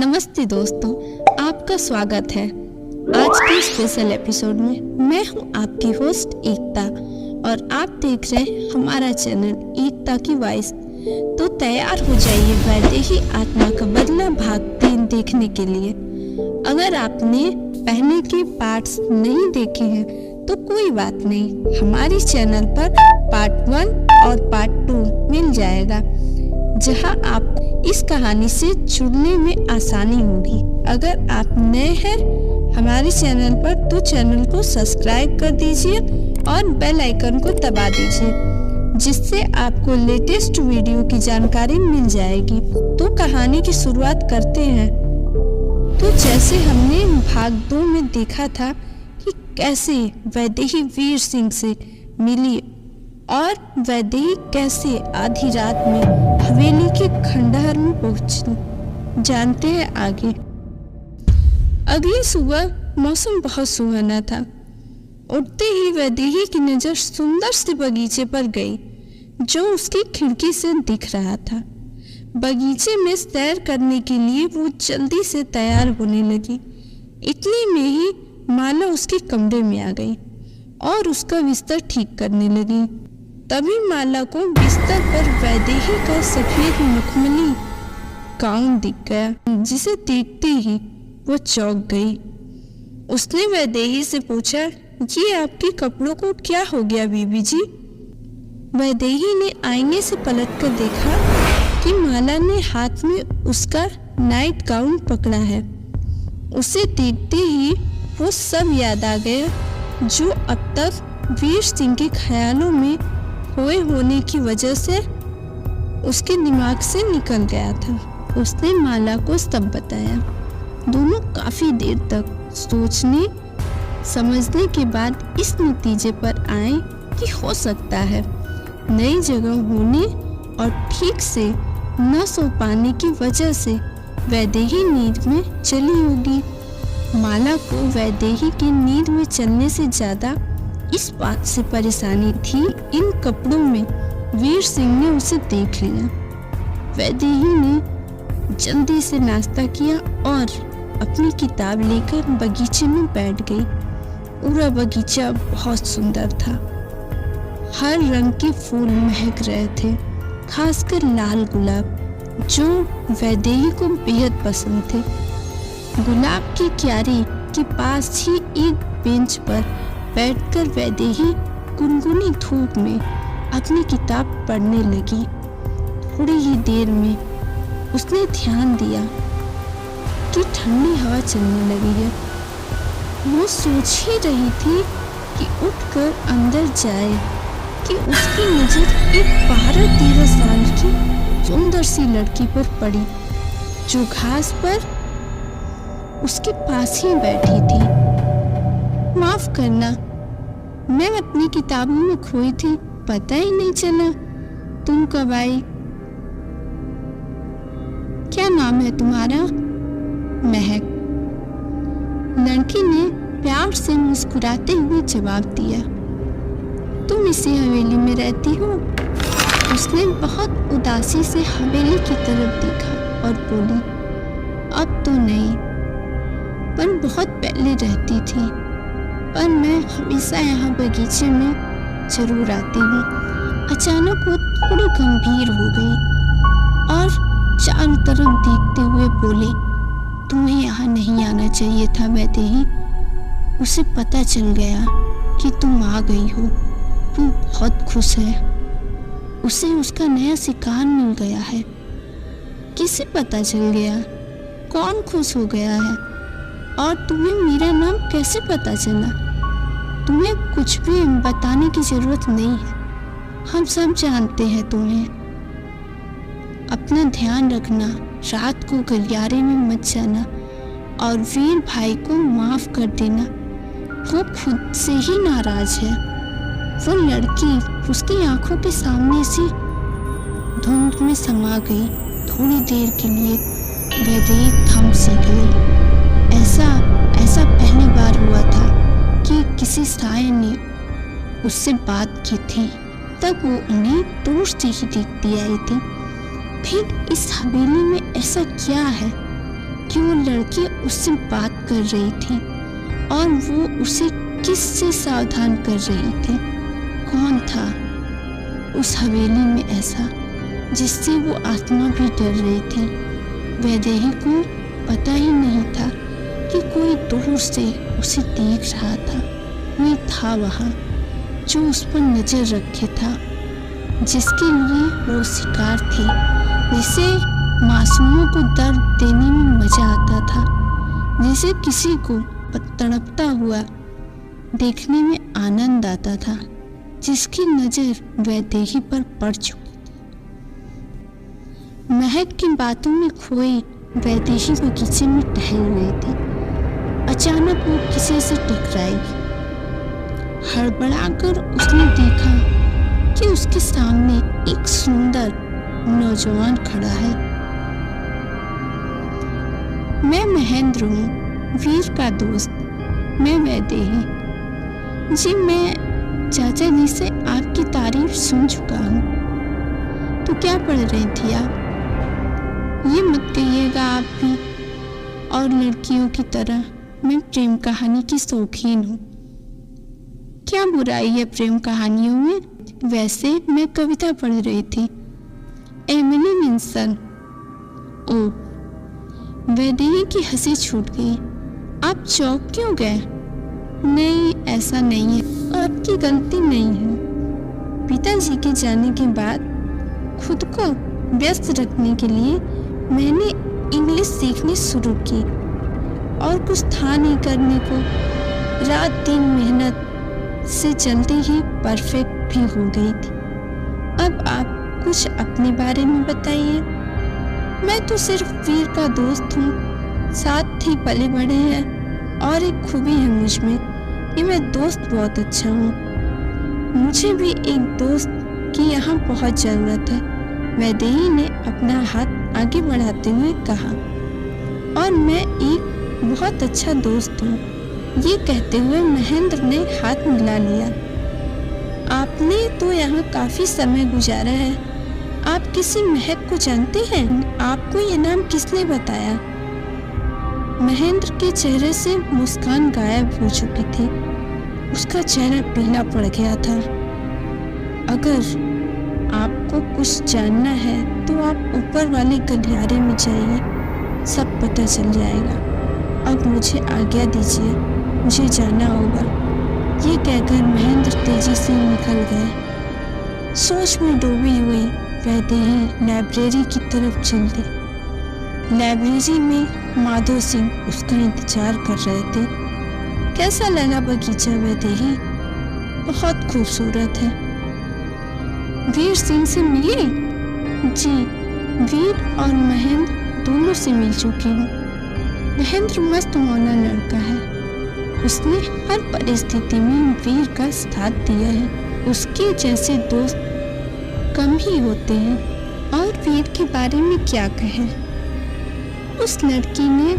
नमस्ते दोस्तों, आपका स्वागत है आज के स्पेशल एपिसोड में। मैं हूं आपकी होस्ट एकता और आप देख रहे हैं हमारा चैनल एकता की वॉइस। तो तैयार हो जाइए वैदेही आत्मा का बदला भाग 3 देखने के लिए। अगर आपने पहले के पार्ट्स नहीं देखे हैं तो कोई बात नहीं, हमारे चैनल पर पार्ट 1 और पार्ट 2 मिल जाएगा, जहां आप इस कहानी से जुड़ने में आसानी होगी। अगर आप नए हैं हमारे चैनल पर तो चैनल को सब्सक्राइब कर दीजिए और बेल आइकन को दबा दीजिए, जिससे आपको लेटेस्ट वीडियो की जानकारी मिल जाएगी। तो कहानी की शुरुआत करते हैं। तो जैसे हमने भाग 2 में देखा था कि कैसे वैदेही वीर सिंह से मिली और वैदेही कैसे आधी रात में हवेली के खंडहर में पहुंची, जानते हैं आगे। अगली सुबह मौसम बहुत सुहाना था। उठते ही वैदेही की नजर सुंदर से बगीचे पर गई, जो उसकी खिड़की से दिख रहा था। बगीचे में सैर करने के लिए वो जल्दी से तैयार होने लगी। इतने में ही माला उसके कमरे में आ गई और उसका बिस्तर ठीक करने लगी। तभी माला को बिस्तर पर वैदेही का सफेद मखमली गाउन दिख गया, जिसे देखते ही वो चौंक गई। उसने वैदेही से पूछा, ये आपके कपड़ों को क्या हो गया बीबी जी? वैदेही ने आईने से पलटकर देखा कि माला ने हाथ में उसका नाइट गाउन पकड़ा है। उसे देखते ही वो सब याद आ गया जो अब तक वीर सिंह के ख्यालों में खोए होने की वजह से उसके दिमाग से निकल गया था। उसने माला को सब बताया। दोनों काफी देर तक सोचने समझने के बाद इस नतीजे पर आए कि हो सकता है नई जगह होने और ठीक से न सो पाने की वजह से वैदेही नींद में चली होगी। माला को वैदेही की नींद में चलने से ज्यादा इस बात से परेशानी थी, इन कपड़ों में वीर सिंह ने उसे देख लिया। वैदेही ने जल्दी से नाश्ता किया और अपनी किताब लेकर बगीचे में बैठ गई। पूरा बगीचा बहुत सुंदर था। हर रंग के फूल महक रहे थे, खासकर लाल गुलाब, जो वैदेही को बेहद पसंद थे। गुलाब की क्यारी के पास ही एक बेंच पर बैठकर वैदेही गुनगुनी धूप में अपनी किताब पढ़ने लगी। थोड़ी ही देर में उसने ध्यान दिया कि ठंडी हवा चलने लगी है। वो सोच ही रही थी कि उठकर अंदर जाए कि उसकी नजर एक 12-13 साल की सुंदर सी लड़की पर पड़ी, जो घास पर उसके पास ही बैठी थी। माफ करना, मैं अपनी किताबों में खोई थी, पता ही नहीं चला तुम कब आई। क्या नाम है तुम्हारा? महक। लड़की ने प्यार से मुस्कुराते हुए जवाब दिया। तुम इसी हवेली में रहती हो? उसने बहुत उदासी से हवेली की तरफ देखा और बोली, अब तो नहीं, पर बहुत पहले रहती थी। पर मैं हमेशा यहाँ बगीचे में जरूर आती हूँ। अचानक वो थोड़ी गंभीर हो गई और चारों तरफ देखते हुए बोले, तुम्हें यहाँ नहीं आना चाहिए था वैदेही। उसे पता चल गया कि तुम आ गई हो। वो बहुत खुश है। उसे उसका नया शिकार मिल गया है। किसे पता चल गया? कौन खुश हो गया है? और तुम्हें मेरा नाम कैसे पता चला? तुम्हें कुछ भी बताने की जरूरत नहीं है, हम सब जानते हैं तुम्हें। अपना ध्यान रखना, रात को गलियारे में मत जाना और वीर भाई को माफ कर देना। वो खुद से ही नाराज है। वो लड़की उसकी आंखों के सामने से धुंध में समा गई। थोड़ी देर के लिए वैदेही थम सी गई। ऐसा पहली बार हुआ था कि किसी साये ने उससे बात की थी। तब वो उन्हें दूर से ही देखती आई थी। फिर इस हवेली में ऐसा क्या है कि वो लड़की उससे बात कर रही थी और वो उसे किससे सावधान कर रही थी। कौन था उस हवेली में ऐसा जिससे वो आत्मा भी डर रही थी। वैदेही को पता ही नहीं था कि कोई दूर से उसे देख रहा था। कोई था वहाँ जो उस पर नजर रखे था, जिसके लिए वो शिकार थी, जिसे मासूमों को दर्द देने में मजा आता था, जिसे किसी को तड़पता हुआ देखने में आनंद आता था, जिसकी नजर वैदेही पर पड़ चुकी थी। महक की बातों में खोई वैदेही बगीचे में टहल रही थी। अचानक वो किसी से टकराई। हड़बड़ाकर उसने देखा कि उसके सामने एक सुंदर नौजवान खड़ा है। मैं महेंद्र हूँ, वीर का दोस्त। मैं वैदेही जी, मैं चाचा जी से आपकी तारीफ सुन चुका हूँ। तो क्या पढ़ रही थी आप? ये मत कहिएगा आप भी और लड़कियों की तरह मैं प्रेम कहानी की शौकीन हूँ। क्या बुराई है प्रेम कहानियों में? वैसे मैं कविता पढ़ रही थी, एमिली विंसन। ओह, वैदेही की हंसी छूट गई। आप चौंक क्यों गए? नहीं, ऐसा नहीं है, आपकी गलती नहीं है। पिताजी के जाने के बाद खुद को व्यस्त रखने के लिए मैंने इंग्लिश सीखनी शुरू की और कुछ था नहीं करने को। रात दिन मेहनत से जल्दी ही परफेक्ट भी हो गई थी। अब आप कुछ अपने बारे में बताइए। मैं तो सिर्फ वीर का दोस्त हूँ, साथ ही पले बड़े हैं और एक खूबी है मुझ में कि मैं दोस्त बहुत अच्छा हूँ। मुझे भी एक दोस्त की यहाँ बहुत ज़रूरत है, वैदेही ने अपना हाथ आगे बढ़ाते हुए कहा। और मैं एक बहुत अच्छा दोस्त हूँ, ये कहते हुए महेंद्र ने हाथ मिला लिया। आपने तो यहाँ काफी समय गुजारा है। आप किसी महक को जानते हैं? आपको ये नाम किसने बताया? महेंद्र के चेहरे से मुस्कान गायब हो चुकी थी। उसका चेहरा पीला पड़ गया था। अगर आपको कुछ जानना है तो आप ऊपर वाले गलियारे में जाइए, सब पता चल जाएगा। अब मुझे आज्ञा दीजिए, मुझे जाना होगा। ये कहकर महेंद्र तेजी से निकल गए। सोच में डूबी हुई वैदेही लाइब्रेरी की तरफ चल दी। लाइब्रेरी में माधो सिंह उसका इंतजार कर रहे थे। कैसा लगा बगीचा वैदेही? बहुत खूबसूरत है। वीर सिंह से मिली? जी, वीर और महेंद्र दोनों से मिल चुकी हूँ। महेंद्र मस्त मौला लड़का है। उसने हर परिस्थिति में वीर का साथ दिया है। उसके जैसे दोस्त कम ही होते हैं। और वीर के बारे में क्या कहें? उस लड़की ने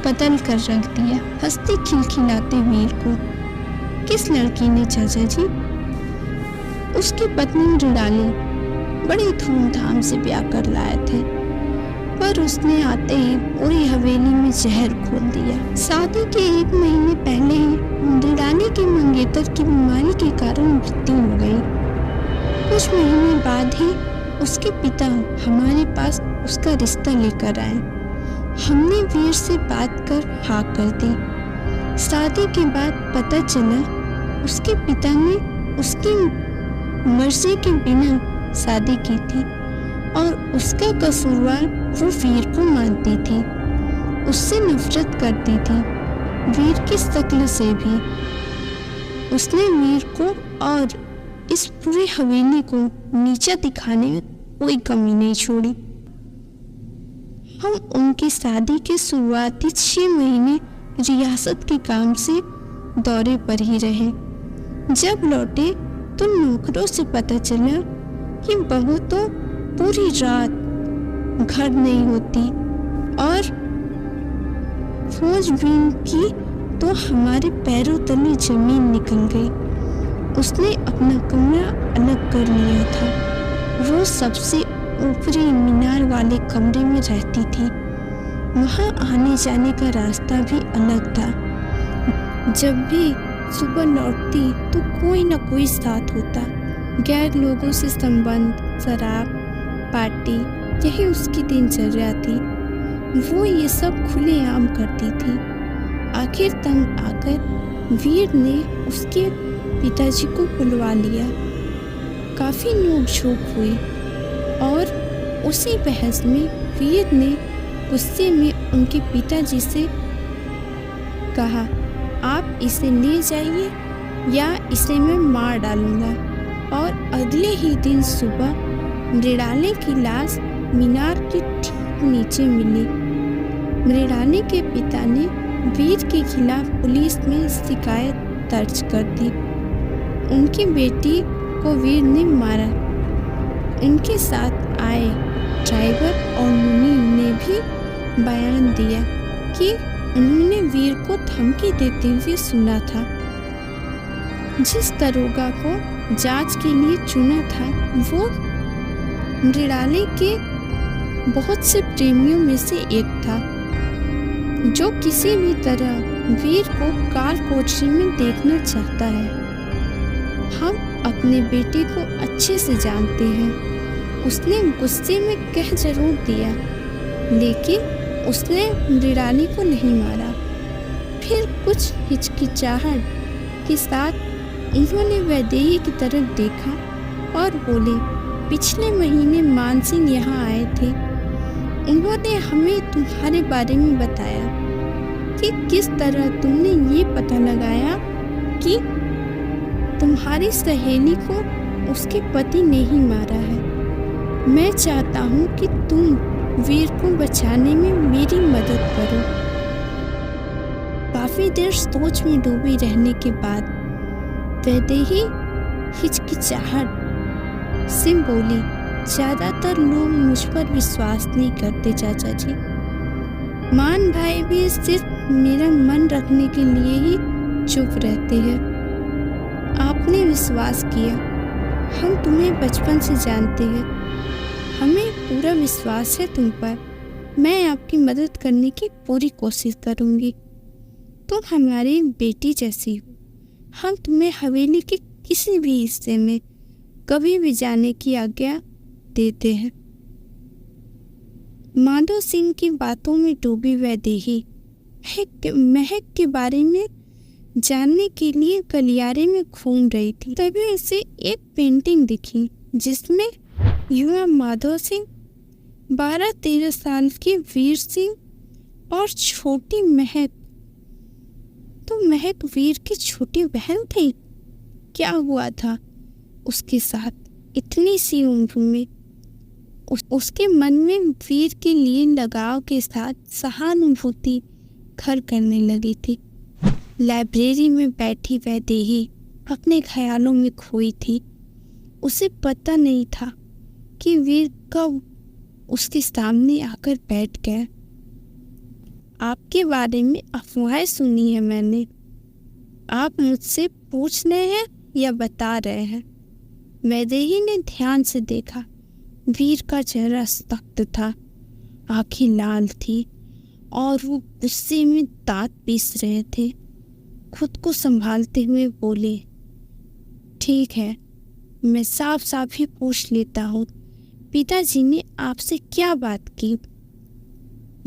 बदल कर रख दिया हंसते खिलखिलाते वीर को। किस लड़की ने चाचा जी? उसकी पत्नी मृणाली बड़ी धूमधाम से ब्याह कर लाए थे, पर उसने आते ही पूरी हवेली में जहर घोल दिया। शादी के 1 महीने पहले ही मृणाली के मंगेतर की बीमारी के कारण मृत्यु हो गई। कुछ महीने बाद ही उसके पिता हमारे पास उसका रिश्ता लेकर आए। हमने वीर से बात कर हाँ कर दी। शादी के बाद पता चला उसके पिता ने उसकी मर्जी के बिना शादी की थी और उसका कसूरवार वो वीर को मानती थी, उससे नफरत करती थी, वीर की शक्ल से भी। उसने वीर को और इस पूरी हवेली को नीचा दिखाने में कोई कमी नहीं छोड़ी। हम उनकी शादी के शुरुआती 6 महीने रियासत के काम से दौरे पर ही रहे। जब लौटे तो नौकरों से पता चला कि बहू तो पूरी रात घर नहीं होती और खोजबीन की तो हमारे पैरों तले जमीन निकल गई। उसने अपना कमरा अलग कर लिया था। वो सबसे ऊपरी मीनार वाले कमरे में रहती थी। वहाँ आने जाने का रास्ता भी अलग था। जब भी सुबह लौटती तो कोई न कोई साथ होता। गैर लोगों से संबंध, शराब, पार्टी, यही उसकी दिनचर्या थी। वो ये सब खुलेआम करती थी। आखिर तंग आकर वीर ने उसके पिताजी को बुलवा लिया। काफ़ी नोक-झोंक हुई और उसी बहस में वीर ने गुस्से में उनके पिताजी से कहा, आप इसे ले जाइए या इसे मैं मार डालूंगा। और अगले ही दिन सुबह मृणालिनी की लाश मीनार के ठीक नीचे मिली। मृणालिनी के पिता ने वीर के खिलाफ पुलिस में शिकायत दर्ज कर दी। उनकी बेटी को वीर ने मारा। उनके साथ आए ड्राइवर और मुनीम ने भी बयान दिया कि उन्होंने वीर को धमकी देते हुए सुना था। जिस दरोगा को जांच के लिए चुना था वो मृणालिनी के बहुत से प्रेमियों में से एक था, जो किसी भी तरह वीर को काल कोठरी में देखना चाहता है। हम अपने बेटे को अच्छे से जानते हैं। उसने गुस्से में कह जरूर दिया, लेकिन उसने मृणालिनी को नहीं मारा। फिर कुछ हिचकिचाहट के साथ उन्होंने वैदेही की तरफ देखा और बोले, पिछले महीने मान सिंह यहाँ आए थे। उन्होंने हमें तुम्हारे बारे में बताया कि किस तरह तुमने ये पता लगाया कि तुम्हारी सहेली को उसके पति ने ही मारा है। मैं चाहता हूँ कि तुम वीर को बचाने में मेरी मदद करो। काफी देर सोच में डूबी रहने के बाद वैदेही हिचकिचाहट से बोली, ज्यादातर लोग मुझ पर विश्वास नहीं करते चाचा जी। मान भाई भी सिर्फ मेरा मन रखने के लिए ही चुप रहते हैं। आपने विश्वास किया। हम तुम्हें बचपन से जानते हैं। हमें पूरा विश्वास है तुम पर। मैं आपकी मदद करने की पूरी कोशिश करूंगी। तुम हमारी बेटी जैसी हो। हम तुम्हें हवेली के किसी भी हिस्से में कभी भी जाने की आज्ञा देते हैं। माधो सिंह की बातों में डूबी वैदेही महक के बारे में जानने के लिए गलियारे में घूम रही थी। तभी उसे एक पेंटिंग दिखी जिसमें युवा माधो सिंह, 12-13 साल के वीर सिंह और छोटी महक। तो महक वीर की छोटी बहन थी। क्या हुआ था उसके साथ इतनी सी उम्र में? उसके मन में वीर के लिए लगाव के साथ सहानुभूति घर करने लगी थी। लाइब्रेरी में बैठी वैदेही अपने ख्यालों में खोई थी। उसे पता नहीं था कि वीर कब उसके सामने आकर बैठ गया। आपके बारे में अफवाहें सुनी है मैंने। आप मुझसे पूछ रहे हैं या बता रहे हैं? वैदेही ने ध्यान से देखा। वीर का चेहरा सख्त था, आंखें लाल थी और वो गुस्से में दांत पीस रहे थे। खुद को संभालते हुए बोले, ठीक है, मैं साफ साफ ही पूछ लेता हूँ, पिताजी ने आपसे क्या बात की?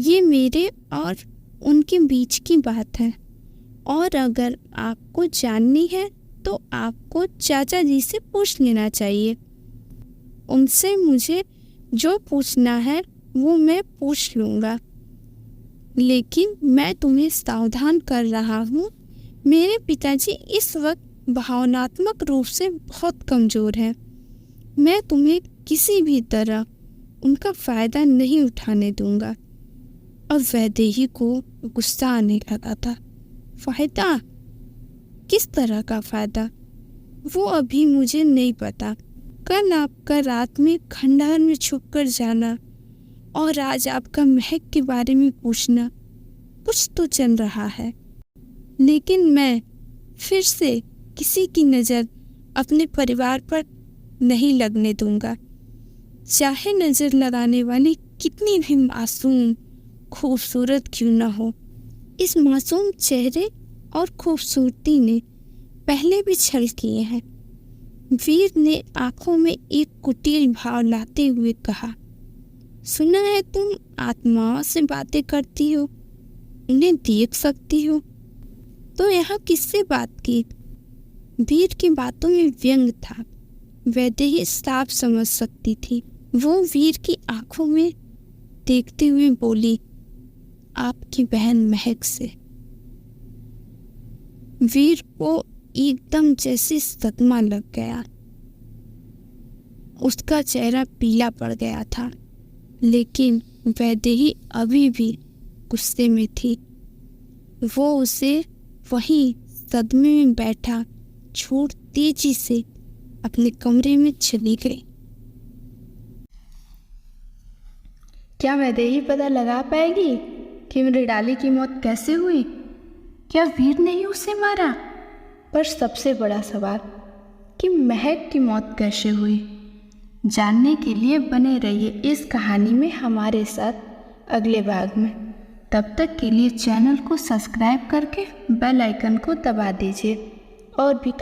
ये मेरे और उनके बीच की बात है, और अगर आपको जाननी है तो आपको चाचा जी से पूछ लेना चाहिए। उनसे मुझे जो पूछना है वो मैं पूछ लूँगा। लेकिन मैं तुम्हें सावधान कर रहा हूँ, मेरे पिताजी इस वक्त भावनात्मक रूप से बहुत कमज़ोर हैं। मैं तुम्हें किसी भी तरह उनका फ़ायदा नहीं उठाने दूँगा। अब वैदेही को गुस्सा आने लगा था। फ़ायदा? किस तरह का फ़ायदा? वो अभी मुझे नहीं पता। कल आपका रात में खंडहर में छुपकर जाना और आज आपका महक के बारे में पूछना, कुछ तो चल रहा है। लेकिन मैं फिर से किसी की नज़र अपने परिवार पर नहीं लगने दूंगा, चाहे नज़र लगाने वाली कितनी भी मासूम खूबसूरत क्यों ना हो, इस मासूम चेहरे और खूबसूरती ने पहले भी छल किए हैं। वीर ने आंखों में एक कुटिल भाव लाते हुए कहा, सुना है तुम आत्माओं से बातें करती हो, उन्हें देख सकती हो, तो यहाँ किससे बात की? वीर की बातों में व्यंग था। वैदेही साफ समझ सकती थी। वो वीर की आंखों में देखते हुए बोली, आपकी बहन महक से। वीर को एकदम जैसे सदमा लग गया। उसका चेहरा पीला पड़ गया था, लेकिन वैदेही अभी भी गुस्से में थी। वो उसे वहीं सदमे में बैठा छोड़ तेजी से अपने कमरे में चली गई। क्या वैदेही पता लगा पाएगी कि मृणाली की मौत कैसे हुई? क्या वीर ने ही उसे मारा? पर सबसे बड़ा सवाल कि महक की मौत कैसे हुई? जानने के लिए बने रहिए इस कहानी में हमारे साथ अगले भाग में। तब तक के लिए चैनल को सब्सक्राइब करके बेल आइकन को दबा दीजिए और भी